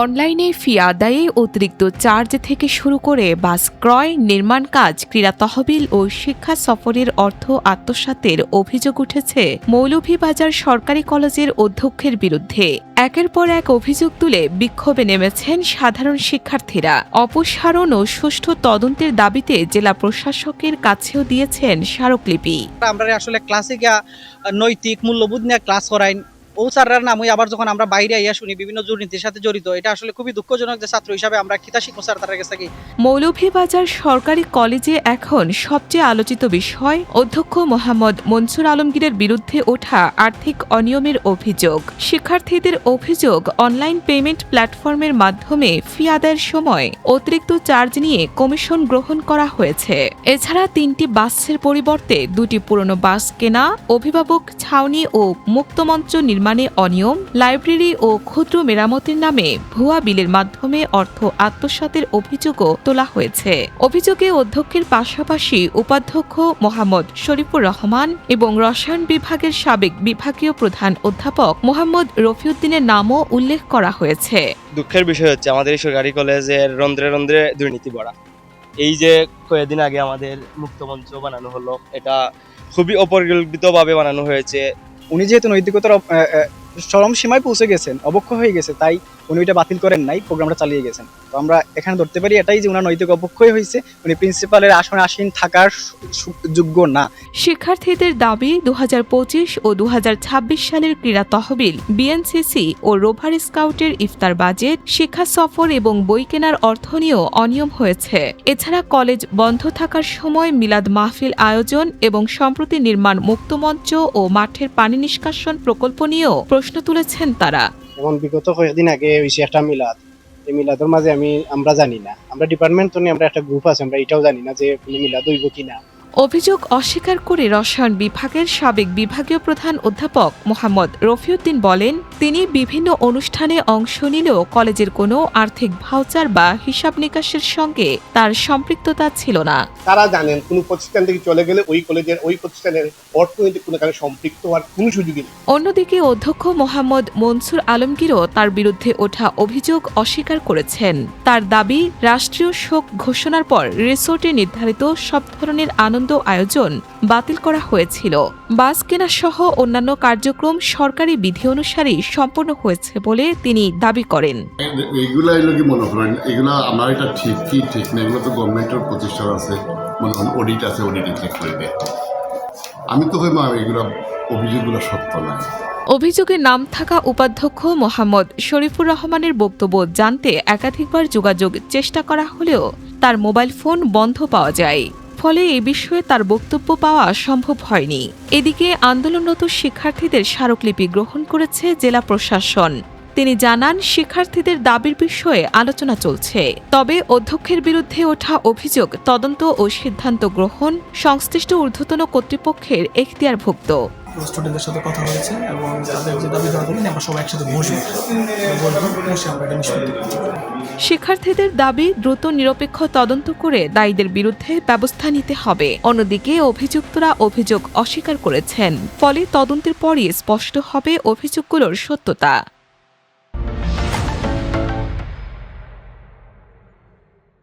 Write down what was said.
অনলাইনে ফি আদায়ে অতিরিক্ত চার্জ থেকে শুরু করে বাস ক্রয়, নির্মাণ কাজ, ক্রীড়া তহবিল ও শিক্ষা সফরের অর্থ আত্মসাতের অভিযোগ উঠেছে মৌলভীবাজার সরকারি কলেজের অধ্যক্ষের বিরুদ্ধে। একের পর এক অভিযোগ তুলে বিক্ষোভে নেমেছেন সাধারণ শিক্ষার্থীরা। অপসারণ ও সুষ্ঠু তদন্তের দাবিতে জেলা প্রশাসকের কাছেও দিয়েছেন স্মারকলিপি। আমরা আসলে ক্লাসিকা নৈতিক মূল্যবোধ নিয়ে ক্লাস করাই ও স্যাররার নামই আবার যখন আমরা বাইরে আইয়া শুনি বিভিন্ন দুর্নীতির সাথে জড়িত, এটা আসলে খুবই দুঃখজনক যে ছাত্র হিসাবে আমরা কিতা শিখবো স্যার তার কাছে। মৌলভীবাজার সরকারি কলেজে এখন সবচেয়ে আলোচিত বিষয় অধ্যক্ষ মোহাম্মদ মনসুর আলমগীরের বিরুদ্ধে ওঠা আর্থিক অনিয়মের অভিযোগ। শিক্ষার্থীদের অভিযোগ, অনলাইন পেমেন্ট প্ল্যাটফর্মের মাধ্যমে ফি আদায়ের সময় অতিরিক্ত চার্জ নিয়ে কমিশন গ্রহণ করা হয়েছে। এছাড়া 3টি বাসের পরিবর্তে 2টি পুরনো বাস কেনা, অভিভাবক ছাউনি ও মুক্তমঞ্চ নির্মাণে অনিয়ম, লাইব্রেরি ও ক্ষুদ্র মেরামতের নামে ভুয়া বিলের মাধ্যমে অর্থ আত্মসাতের অভিযোগও তোলা হয়েছে। অভিযোগে অধ্যক্ষের পাশাপাশি উপাধ্যক্ষ মোহাম্মদ শরীফুর রহমান এবং রসায়ন বিভাগের সাবেক বিভাগীয় প্রধান অধ্যাপক মোহাম্মদ রফিউদ্দিনের নামও উল্লেখ করা হয়েছে। দুঃখের বিষয় হচ্ছে আমাদের সরকারি কলেজের রন্ধ্রে রন্ধ্রে দুর্নীতি ভরা। এই যে কয়েকদিন আগে আমাদের মুক্তমঞ্চ বানানো হলো, এটা খুবই অপরিকল্পিতভাবে বানানো হয়েছে। উনি যেহেতু নৈতিকতার চরম সীমায় পৌঁছে গেছেন, অবক্ষ হয়ে গেছে, তাই উনি ওইটা বাতিল করেন নাই, প্রোগ্রামটা চালিয়ে গেছেন। তো আমরা এখানে ধরতে পারি এটাই যে উনার নৈতিক অবক্ষয় হয়েছে, উনি প্রিন্সিপালের আসনে আসীন থাকার যোগ্য না। শিক্ষার্থীদের দাবি 2025 ও 2026 সালের ক্রীড়া তহবিল, বিএনসিসি ও রোভার স্কাউটের ইফতার বাজেট, শিক্ষা সফর এবং বই কেনার অর্থ নিয়েও অনিয়ম হয়েছে। এছাড়া কলেজ বন্ধ থাকার সময় মিলাদ মাহফিল আয়োজন এবং সম্প্রতি নির্মাণ মুক্তমঞ্চ ও মাঠের পানি নিষ্কাশন প্রকল্প নিয়েও প্রশ্ন তুলেছেন তারা। যেমন বিগত কয়েকদিন আগে হয়েছে একটা মিলাদ, এই মিলাদের মাঝে আমরা জানি না, আমরা ডিপার্টমেন্ট তো আমরা একটা গ্রুপ আছে, আমরা এটাও জানি না যে মিলাদ হইব কিনা। অভিযোগ অস্বীকার করে রসায়ন বিভাগের সাবেক বিভাগীয় প্রধান অধ্যাপক মোহাম্মদ রফিউদ্দিন বলেন, তিনি বিভিন্ন অনুষ্ঠানে অংশ নিলেও কলেজের কোনো আর্থিক ভাউচার বা হিসাব নিকাশের সঙ্গে তার সম্পৃক্ততা ছিল না। তারা জানেন কোনো প্রতিষ্ঠান থেকে চলে গেলে ওই কলেজের ওই প্রতিষ্ঠানের অর্থনৈতিক কোনো কারণে সম্পৃক্ত হওয়ার কোনো সুযোগই নেই। অন্যদিকে অধ্যক্ষ মোহাম্মদ মনসুর আলমগীরও তার বিরুদ্ধে ওঠা অভিযোগ অস্বীকার করেছেন। তার দাবি, রাষ্ট্রীয় শোক ঘোষণার পর রিসোর্টে নির্ধারিত সব ধরনের আনন্দ আয়োজন বাতিল করা হয়েছিল। বাস কেনা সহ অন্যান্য কার্যক্রম সরকারি বিধি অনুসারে সম্পন্ন হয়েছে বলে তিনি দাবি করেন। এইগুলা কি মনে করেন, এগুলা আমার এটা ঠিক না, এগুলো তো গভর্নমেন্টের প্রতিষ্ঠান আছে, মনে করেন অডিট আছে, অডিটে চেক করে দেয়। আমি তো এগুলো অভিযোগগুলো সত্য নয়। অভিযোগে নাম থাকা উপাধ্যক্ষ মোহাম্মদ শরীফুর রহমানের বক্তব্য জানতে একাধিকবার যোগাযোগ চেষ্টা করা হলেও তার মোবাইল ফোন বন্ধ পাওয়া যায়। ফলে এ বিষয়ে তার বক্তব্য পাওয়া সম্ভব হয়নি। এদিকে আন্দোলনরত শিক্ষার্থীদের স্মারকলিপি গ্রহণ করেছে জেলা প্রশাসন। তিনি জানান, শিক্ষার্থীদের দাবির বিষয়ে আলোচনা চলছে, তবে অধ্যক্ষের বিরুদ্ধে ওঠা অভিযোগ তদন্ত ও সিদ্ধান্ত গ্রহণ সংশ্লিষ্ট ঊর্ধ্বতন কর্তৃপক্ষের এখতিয়ারভুক্ত। স্টুডেন্টদের সাথে কথা হয়েছে এবং তাদের যে দাবি দাওয়াগুলো আমরা সবাই একসাথে বসে আমরা এটা নিষ্পত্তি করব। শিক্ষার্থীদের দাবি, দ্রুত নিরপেক্ষ তদন্ত করে দায়ীদের বিরুদ্ধে ব্যবস্থা নিতে হবে। অন্যদিকে অভিযুক্তরা অভিযোগ অস্বীকার করেছেন, ফলে তদন্তের পরই স্পষ্ট হবে অভিযোগগুলোর সত্যতা।